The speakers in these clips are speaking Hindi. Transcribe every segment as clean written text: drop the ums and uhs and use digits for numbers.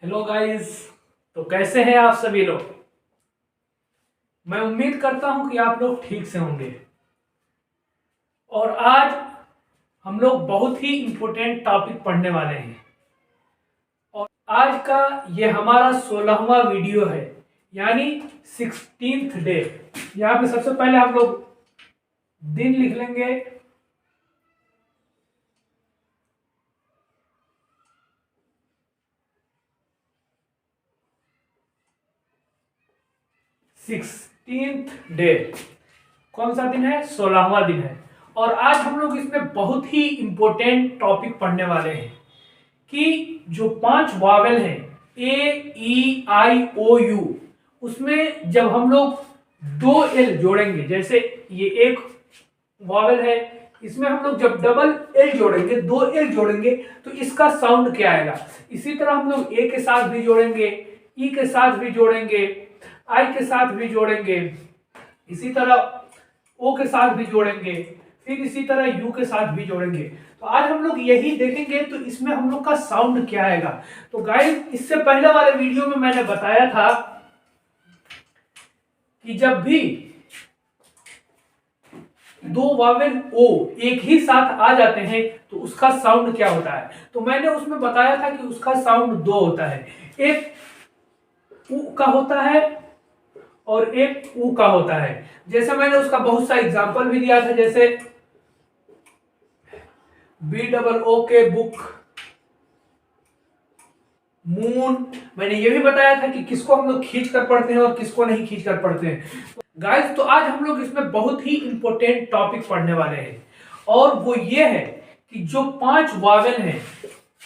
Hello guys. तो कैसे हैं आप सभी लोग। मैं उम्मीद करता हूं कि आप लोग ठीक से होंगे। और आज हम लोग बहुत ही इंपॉर्टेंट टॉपिक पढ़ने वाले हैं। और आज का ये हमारा 16वां वीडियो है, यानी 16th डे। यहाँ पे सबसे पहले हम लोग दिन लिख लेंगे। डे कौन सा दिन है? 16वां दिन है। और आज हम लोग इसमें बहुत ही इंपॉर्टेंट टॉपिक पढ़ने वाले हैं कि जो 5 वावेल हैं A E I O U, उसमें जब हम लोग 2 एल जोड़ेंगे, जैसे ये एक वावेल है, इसमें हम लोग जब डबल एल जोड़ेंगे, 2 एल जोड़ेंगे, तो इसका साउंड क्या आएगा। इसी तरह हम लोग ए के साथ भी जोड़ेंगे, ई के साथ भी जोड़ेंगे, आई के साथ भी जोड़ेंगे, इसी तरह ओ के साथ भी जोड़ेंगे, फिर इसी तरह यू के साथ भी जोड़ेंगे। तो आज हम लोग यही देखेंगे, तो इसमें हम लोग का साउंड क्या आएगा। तो गाइस, इससे पहले वाले वीडियो में मैंने बताया था कि जब भी 2 वावेल ओ एक ही साथ आ जाते हैं तो उसका साउंड क्या होता है। तो मैंने उसमें बताया था कि उसका साउंड 2 होता है, एक उ का होता है और एक ऊ का होता है। जैसे मैंने उसका बहुत सा एग्जांपल भी दिया था, जैसे BOO के बुक, मून। मैंने ये भी बताया था कि किसको हम लोग खींच कर पढ़ते हैं और किसको नहीं खींच कर पढ़ते हैं। गाइस, तो आज हम लोग इसमें बहुत ही इंपॉर्टेंट टॉपिक पढ़ने वाले हैं, और वो ये है कि जो 5 वावेल हैं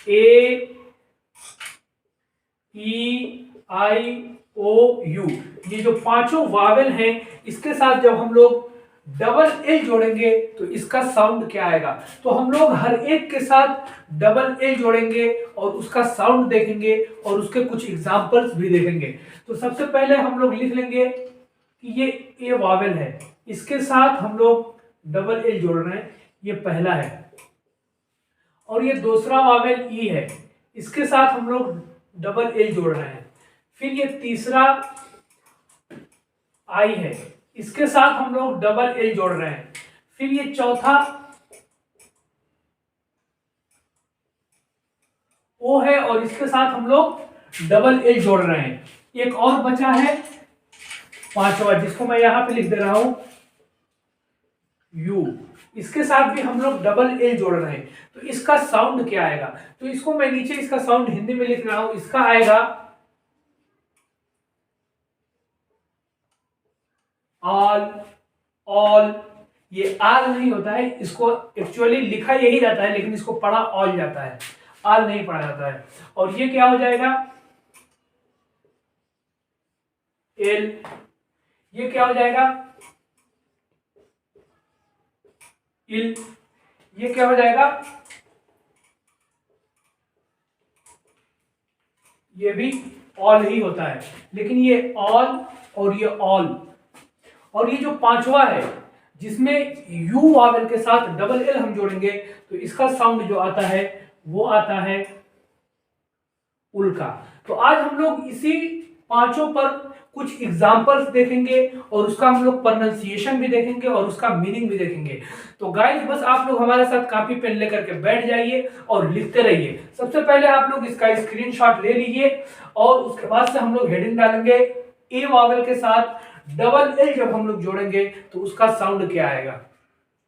A E I O U, ये जो पांचों वावेल हैं, इसके साथ जब हम लोग डबल एल जोड़ेंगे तो इसका साउंड क्या आएगा। तो हम लोग हर एक के साथ डबल एल जोड़ेंगे और उसका साउंड देखेंगे और उसके कुछ एग्जांपल्स भी देखेंगे। तो सबसे पहले हम लोग लिख लेंगे कि ये ए वावेल है, इसके साथ हम लोग डबल एल जोड़ रहे हैं, ये पहला है। और ये दूसरा वावेल ई है, इसके साथ हम लोग डबल एल जोड़ रहे हैं। फिर ये तीसरा आई है, इसके साथ हम लोग डबल एल जोड़ रहे हैं। फिर ये चौथा ओ है और इसके साथ हम लोग डबल एल जोड़ रहे हैं। एक और बचा है पांचवा, जिसको मैं यहां पे लिख दे रहा हूं यू, इसके साथ भी हम लोग डबल एल जोड़ रहे हैं। तो इसका साउंड क्या आएगा। तो इसको मैं नीचे इसका साउंड हिंदी में लिख रहा हूं, इसका आएगा ऑल, ऑल। ये आल नहीं होता है, इसको एक्चुअली लिखा यही जाता है, लेकिन इसको पढ़ा ऑल जाता है, आल नहीं पढ़ा जाता है। और ये क्या हो जाएगा, एल। ये क्या हो जाएगा, इल। ये क्या हो जाएगा, ये भी ऑल ही होता है, लेकिन ये ऑल और ये ऑल। और ये जो पांचवा है, जिसमें यू वावेल के साथ डबल एल हम जोड़ेंगे, तो इसका साउंड जो आता है वो आता है उल का। तो आज हम लोग इसी पांचों पर कुछ एग्जांपल्स देखेंगे और उसका हम लोग प्रोनाउंसिएशन भी देखेंगे और उसका मीनिंग भी देखेंगे। तो गाइस, बस आप लोग हमारे साथ कॉपी पेन लेकर के बैठ जाइए और लिखते रहिए। सबसे पहले आप लोग इसका स्क्रीनशॉट ले लीजिए और उसके बाद से हम लोग हेडिंग डालेंगे, ए वावेल के साथ डबल एल जब हम लोग जोड़ेंगे तो उसका साउंड क्या आएगा।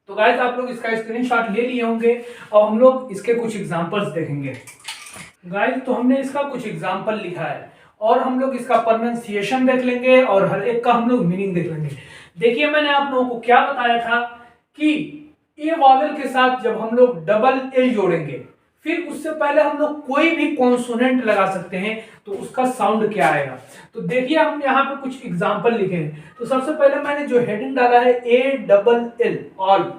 तो गाइस, आप लोग इसका स्क्रीनशॉट ले लिए होंगे और हम लोग इसके कुछ एग्जांपल्स देखेंगे। गाइस, तो हमने इसका कुछ एग्जांपल लिखा है और हम लोग इसका प्रोनाउंसिएशन देख लेंगे और हर एक का हम लोग मीनिंग देख लेंगे। देखिए, मैंने आप लोगों को क्या बताया था कि ए वावेल के साथ जब हम लोग डबल एल जोड़ेंगे, फिर उससे पहले हम लोग कोई भी कॉन्सोनेंट लगा सकते हैं, तो उसका साउंड क्या आएगा। तो देखिए, हम यहाँ पे कुछ एग्जांपल लिखे हैं। तो सबसे पहले मैंने जो हेडिंग डाला है ALL, ऑल,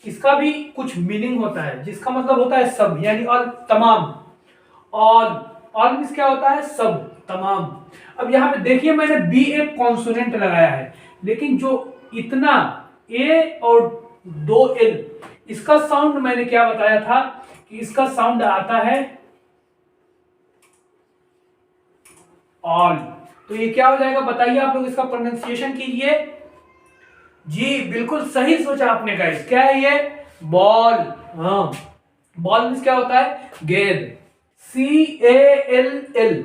इसका भी कुछ मीनिंग होता है, जिसका मतलब होता है सब, यानी ऑल, तमाम। ऑल, ऑल मींस क्या होता है, सब, तमाम। अब यहाँ पे देखिए, मैंने बी एक कॉन्सोनेंट लगाया है, लेकिन जो इतना ए और 2 एल, इसका साउंड मैंने क्या बताया था कि इसका साउंड आता है ऑल। तो ये क्या हो जाएगा बताइए, आप लोग इसका प्रोनाउंसिएशन कीजिए। जी बिल्कुल सही सोचा आपने गाइस, क्या है ये, बॉल। हाँ, बॉल मीन्स क्या होता है, गेंद, CALL।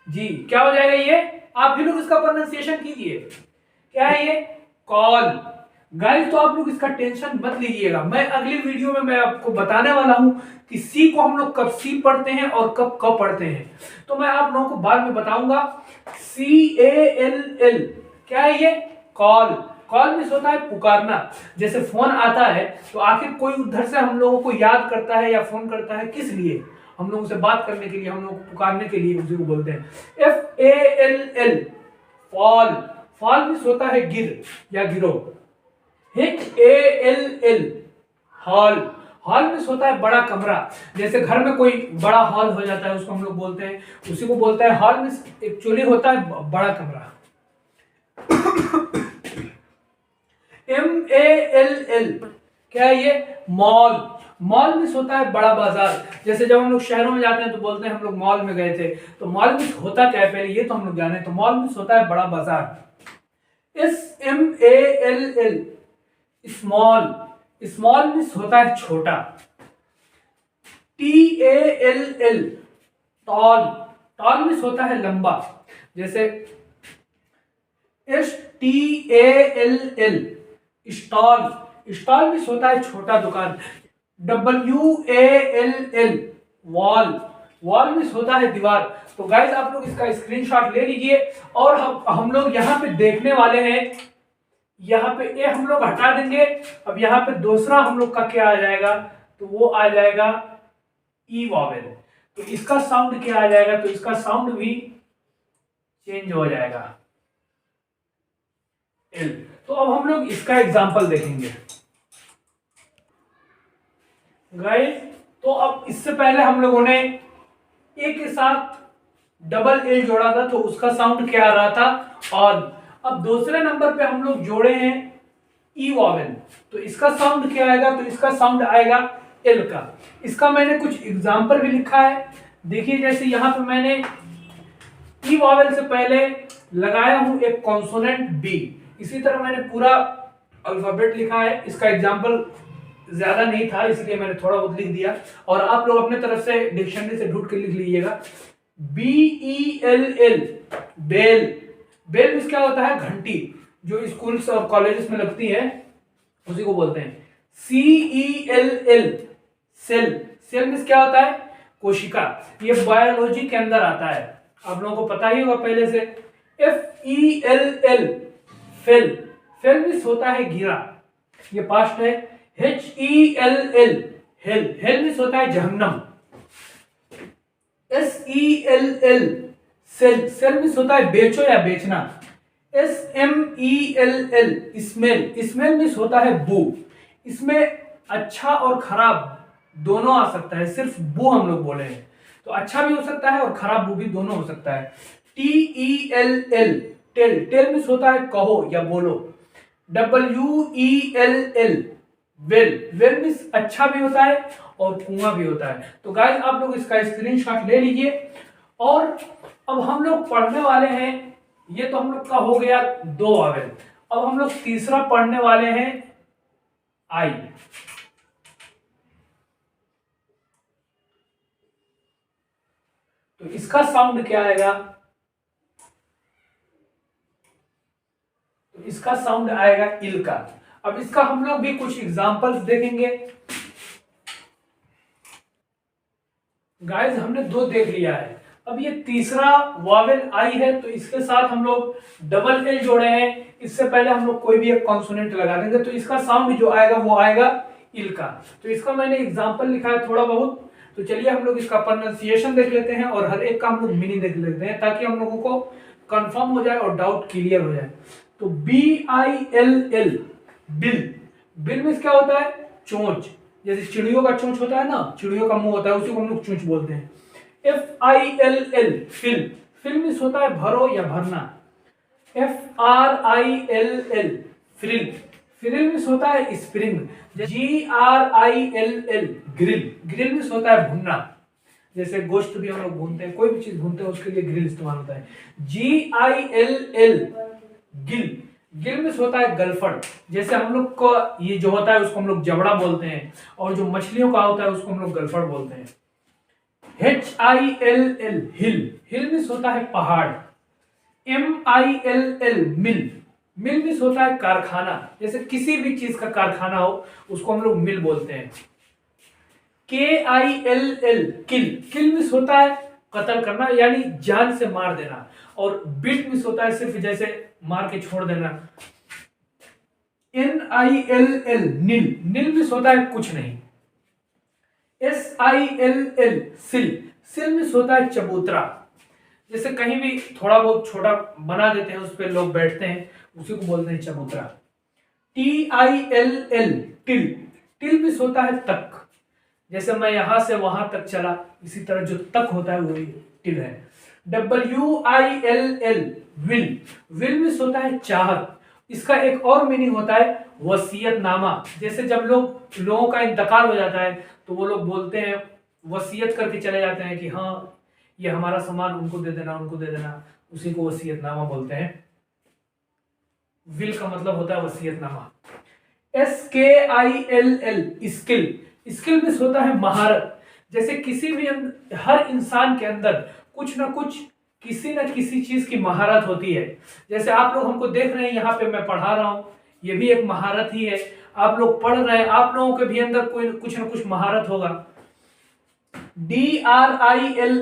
जी क्या हो जाएगा ये, आप भी लोग इसका प्रोनाउंसिएशन कीजिए, क्या है ये, कॉल। गाइस तो आप लोग इसका टेंशन मत लीजिएगा, मैं अगली वीडियो में मैं आपको बताने वाला हूं कि सी को हम लोग कब सी पढ़ते हैं और कब क पढ़ते हैं, तो मैं आप लोगों को बाद में बताऊंगा। CALL क्या है ये, कॉल। कॉल मीन्स होता है पुकारना। जैसे फोन आता है तो आखिर कोई उधर से हम लोगों को याद करता है या फोन करता है, किस लिए, हम लोगों से बात करने के लिए, हम लोगों को पुकारने के लिए उसी को बोलते हैं FALL, फॉल। फॉल मीन्स होता है गिर या गिरो। HALL, hall. हॉल मीन्स होता है बड़ा कमरा। जैसे घर में कोई बड़ा हॉल हो जाता है उसको हम लोग बोलते हैं, उसी को बोलते हैं हॉल मीन्स एक्चुअली होता है बड़ा कमरा। MALL क्या है ये, मॉल। मॉल मीन्स होता है बड़ा बाजार। जैसे जब हम लोग शहरों में जाते हैं तो बोलते हैं हम लोग मॉल में गए थे, तो मॉल मीन्स होता क्या है पहले ये तो हम लोग जाने, तो मॉल मीन्स होता है बड़ा बाजार। SMALL, small. स्मॉल मीन्स होता है छोटा। TALL, toll. टॉल मीन्स होता है लंबा। जैसे STALL, स्टॉल। स्टॉल मीन्स होता है छोटा दुकान। WALL, wall. वॉल मीन्स होता है दीवार। तो गाइस आप लोग इसका स्क्रीनशॉट ले लीजिए, और हम लोग यहाँ पे देखने वाले हैं, यहाँ पे ए हम लोग हटा देंगे। अब यहाँ पे दूसरा हम लोग का क्या आ जाएगा, तो वो आ जाएगा ई वॉवेल। तो इसका साउंड क्या आ जाएगा, तो इसका साउंड भी चेंज हो जाएगा, एल। तो अब हम लोग इसका एग्जांपल देखेंगे गाइस। तो अब इससे पहले हम लोगों ने ए के साथ डबल एल जोड़ा था, तो उसका साउंड क्या आ रहा था, ऑन। अब दूसरे नंबर पे हम लोग जोड़े हैं ई वॉवेल, तो इसका साउंड क्या आएगा, तो इसका साउंड आएगा एल का। इसका मैंने कुछ एग्जांपल भी लिखा है, देखिए। जैसे यहां पे मैंने ई वॉवेल से पहले लगाया हूं एक कॉन्सोनेंट बी, इसी तरह मैंने पूरा अल्फाबेट लिखा है। इसका एग्जांपल ज्यादा नहीं था इसलिए मैंने थोड़ा बहुत लिख दिया, और आप लोग अपने तरफ से डिक्शनरी से ढूंढ के लिख लीजिएगा। BELL, bell. बेल मीन्स क्या होता है, घंटी, जो स्कूल्स और कॉलेजेस में लगती है उसी को बोलते हैं। CELL, cell. सेल मीन्स क्या होता है, कोशिका। ये बायोलॉजी के अंदर आता है, आप लोगों को पता ही होगा पहले से। FELL, fail. फेल मीन्स होता है गिरा, ये पास्ट है। HELL, hello. हेल मीन्स होता है जहन्नम। SELL, cell. सेल मीन्स होता है बेचो या बेचना। SMELL, smell. स्मेल मीन्स होता है बू। इसमें अच्छा और खराब दोनों आ सकता है, सिर्फ बू हम लोग बोले हैं, तो अच्छा भी हो सकता है और खराब बू भी दोनों हो सकता है। TELL, tell. टेल मीन्स होता है कहो या बोलो। WELL, well. वेल मीन्स अच्छा भी होता है और कुआं भी होता है। तो गाइस आप लोग इसका स्क्रीनशॉट ले लीजिए, और अब हम लोग पढ़ने वाले हैं, ये तो हम लोग का हो गया दो वॉवेल। अब हम लोग तीसरा पढ़ने वाले हैं आई। तो इसका साउंड क्या आएगा, तो इसका साउंड आएगा इल का। अब इसका हम लोग भी कुछ एग्जांपल्स देखेंगे। गाइस हमने दो देख लिया है, अब ये तीसरा वॉवेल आई है, तो इसके साथ हम लोग डबल एल जोड़े हैं। इससे पहले हम लोग कोई भी एक कॉन्सोनेंट लगा देंगे, तो इसका साउंड जो आएगा वो आएगा इल का। तो इसका मैंने एग्जांपल लिखा है थोड़ा बहुत, तो चलिए हम लोग इसका प्रोनाउंसिएशन देख लेते हैं और हर एक का हम लोग मीनिंग देख लेते हैं, ताकि हम लोगों को कंफर्म हो जाए और डाउट क्लियर हो जाए। तो BILL, बिल। बिल मीन्स क्या होता है, चोंच। जैसे चिड़ियों का चोंच होता है ना, चिड़ियों का मुंह होता है, उसी को हम लोग चोंच बोलते हैं। FILL, fill. फिल मीन्स होता है भरो या भरना। FRILL, frill. फ्रिल मीन्स होता है spring. GRILL, grill. Grill means होता है भुनना। जैसे गोश्त भी हम लोग भूनते हैं, कोई भी चीज भूनते हैं उसके लिए ग्रिल इस्तेमाल होता है। GILL, गिल। गिल में होता है गलफड़। जैसे हम लोग को ये जो होता है उसको हम लोग जबड़ा बोलते हैं, और जो मछलियों का होता है उसको हम लोग गलफड़ बोलते हैं। HILL, हिल। हिल में होता है पहाड़। MILL, मिल। मिल में होता है कारखाना। जैसे किसी भी चीज का कारखाना हो उसको हम लोग मिल बोलते हैं। KILL, किल। किल मिस होता है कत्ल करना, यानी जान से मार देना। और बिट मिस होता है सिर्फ जैसे मार के छोड़ देना। NILL, नील। नील मिस होता है कुछ नहीं। SILL, सिल। सिल मिस होता है चबूतरा। जैसे कहीं भी थोड़ा बहुत छोटा बना देते हैं, उस पर लोग बैठते हैं, उसी को बोलते हैं चबूतरा। TILL, till. टिल मिस होता है तक। जैसे मैं यहां से वहां तक चला, इसी तरह जो तक होता है वही टिल है। WILL, will. विल मिस होता है चाहत। इसका एक और मीनिंग होता है वसीयतनामा। जैसे जब लोगों का इंतकाल हो जाता है तो वो लोग बोलते हैं, वसीयत करके चले जाते हैं कि हाँ ये हमारा सामान उनको दे देना, उनको दे देना, उसी को वसीयतनामा बोलते हैं। विल का मतलब होता है वसीयतनामा। SKILL, skill. स्किल में होता है महारत। जैसे किसी भी हर इंसान के अंदर कुछ ना कुछ, किसी न किसी चीज की महारत होती है। जैसे आप लोग हमको देख रहे हैं, यहाँ पे मैं पढ़ा रहा हूँ, ये भी एक महारत ही है। आप लोग पढ़ रहे हैं, आप लोगों के भी अंदर कोई कुछ ना कुछ महारत होगा। DRILL,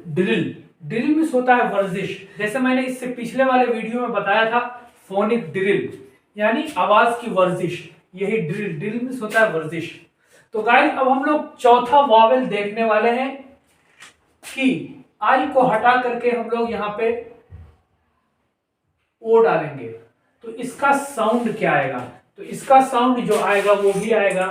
drill. ड्रिल में होता है वर्जिश। जैसे मैंने इससे पिछले वाले वीडियो में बताया था, फोनिक ड्रिल यानी आवाज की वर्जिश, यही ड्रिल। ड्रिल में होता है वर्जिश। तो गाइस अब हम लोग चौथा वॉवेल देखने वाले हैं कि आई को हटा करके हम लोग यहां पे ओ डालेंगे तो इसका साउंड क्या आएगा। तो इसका साउंड जो आएगा वो भी आएगा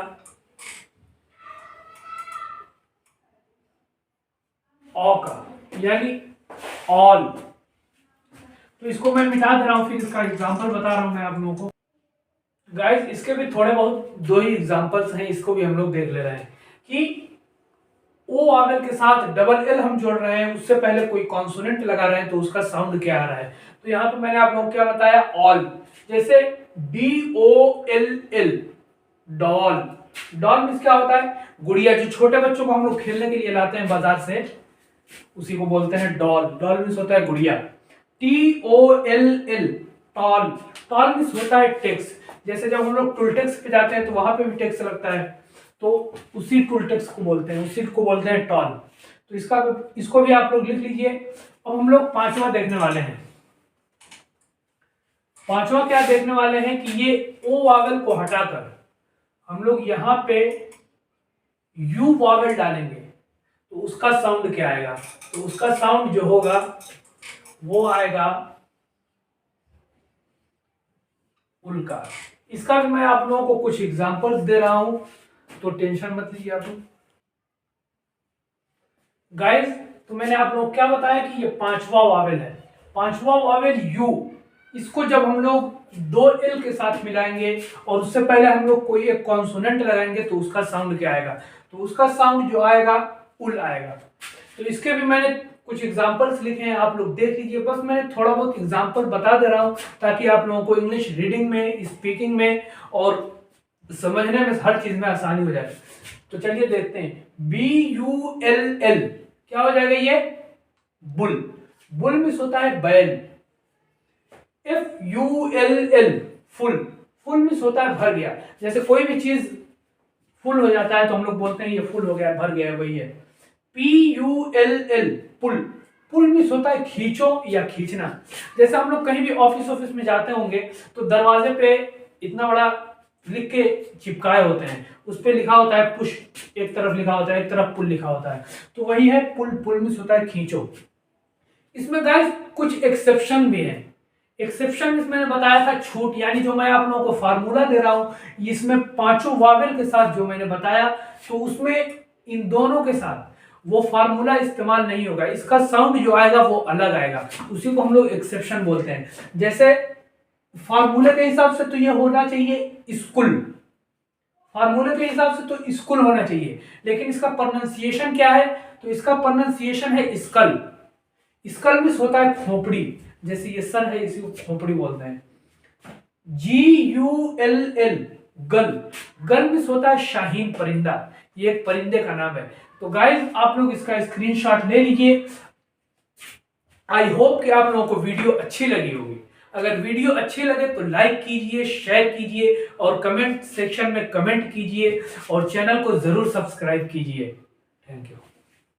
ओ का, यानी ऑल। तो इसको मैं मिटा दे रहा हूं, फिर इसका एग्जांपल बता रहा हूं मैं आप लोगों को। गाइस इसके भी थोड़े बहुत दो ही एग्जांपल्स हैं, इसको भी हम लोग देख ले रहे हैं कि ओ वावेल के साथ डबल एल हम जोड़ रहे हैं, उससे पहले कोई कॉन्सोनेंट लगा रहे हैं तो उसका साउंड क्या आ रहा है। तो यहाँ पे मैंने आप लोगों को क्या बताया, ऑल। जैसे DOLL, डॉल। डॉल मीन्स क्या होता है, गुड़िया। जो छोटे बच्चों को हम लोग खेलने के लिए लाते हैं बाजार से, उसी को बोलते हैं डॉल। डॉल मीन्स होता है गुड़िया। TOLL, toll. टॉल मीन्स होता है टैक्स। जैसे जब हम लोग टोल टैक्स पे जाते हैं तो वहां पे भी टैक्स लगता है, तो उसी टोल टैक्स को बोलते हैं, उसी को बोलते हैं टॉल। तो इसको भी आप लोग लिख लीजिए। अब हम लोग पांचवा देखने वाले हैं। पांचवा क्या देखने वाले हैं कि ये ओ वावेल को हटाकर हम लोग यहां पे यू वावेल डालेंगे तो उसका साउंड क्या आएगा। तो उसका साउंड जो होगा वो आएगा उल्का। इसका भी मैं आप लोगों को कुछ एग्जांपल्स दे रहा हूं, तो टेंशन मत लीजिए आप लोग। गाइस तो मैंने आप लोगों को क्या बताया कि ये पांचवा वावेल है। पांचवा वावेल यू, इसको जब हम लोग दो एल के साथ मिलाएंगे और उससे पहले हम लोग कोई एक कॉन्सोनेंट लगाएंगे तो उसका साउंड क्या आएगा। तो उसका साउंड जो आएगा उल आएगा। तो इसके भी मैंने कुछ एग्जांपल्स लिखे हैं, आप लोग देख लीजिए। बस मैंने थोड़ा बहुत एग्जांपल बता दे रहा हूं ताकि आप लोगों को इंग्लिश रीडिंग में, स्पीकिंग में और समझने में हर चीज में आसानी हो जाए। तो चलिए देखते हैं। BULL क्या हो जाएगा, ये बुल। बुल मिस होता है बैल। FULL, full. फुल मिस होता है भर गया। जैसे कोई भी चीज फुल हो जाता है तो हम लोग बोलते हैं ये फुल हो गया, भर गया, वही है। PULL, पुल। पुल मिस होता है खींचो या खींचना। जैसे हम लोग कहीं भी ऑफिस में जाते होंगे तो दरवाजे पे इतना बड़ा लिख के चिपकाए होते हैं, उस पे लिखा होता है पुश, एक तरफ लिखा होता है, एक तरफ पुल लिखा होता है, तो वही है पुल। पुल मिस होता है खींचो। इसमें गाइस कुछ एक्सेप्शन भी है। एक्सेप्शन इसमें मैंने बताया था छूट, यानी जो मैं आप लोगों को फार्मूला दे रहा हूं इसमें पांचों वावेल के साथ जो मैंने बताया, तो उसमें इन दोनों के साथ वो फार्मूला इस्तेमाल नहीं होगा। इसका साउंड जो आएगा वो अलग आएगा, उसी को हम लोग एक्सेप्शन बोलते हैं। जैसे फार्मूले के हिसाब से तो ये होना चाहिए स्कूल, फार्मूले के हिसाब से तो स्कूल होना चाहिए, लेकिन इसका प्रोनाउंसिएशन क्या है, तो इसका प्रोनाउंसिएशन है स्कल। स्कल मीन्स होता है खोपड़ी, जैसे ये सन है इसी को खोपड़ी बोलते हैं। GULL गल, गल मीन्स होता है शाहीन परिंदा, ये एक परिंदे का नाम है। तो गाइस आप लोग इसका स्क्रीनशॉट ले लीजिए। आई होप कि आप लोगों को वीडियो अच्छी लगी होगी। अगर वीडियो अच्छी लगे तो लाइक कीजिए, शेयर कीजिए और कमेंट सेक्शन में कमेंट कीजिए और चैनल को जरूर सब्सक्राइब कीजिए। Thank you.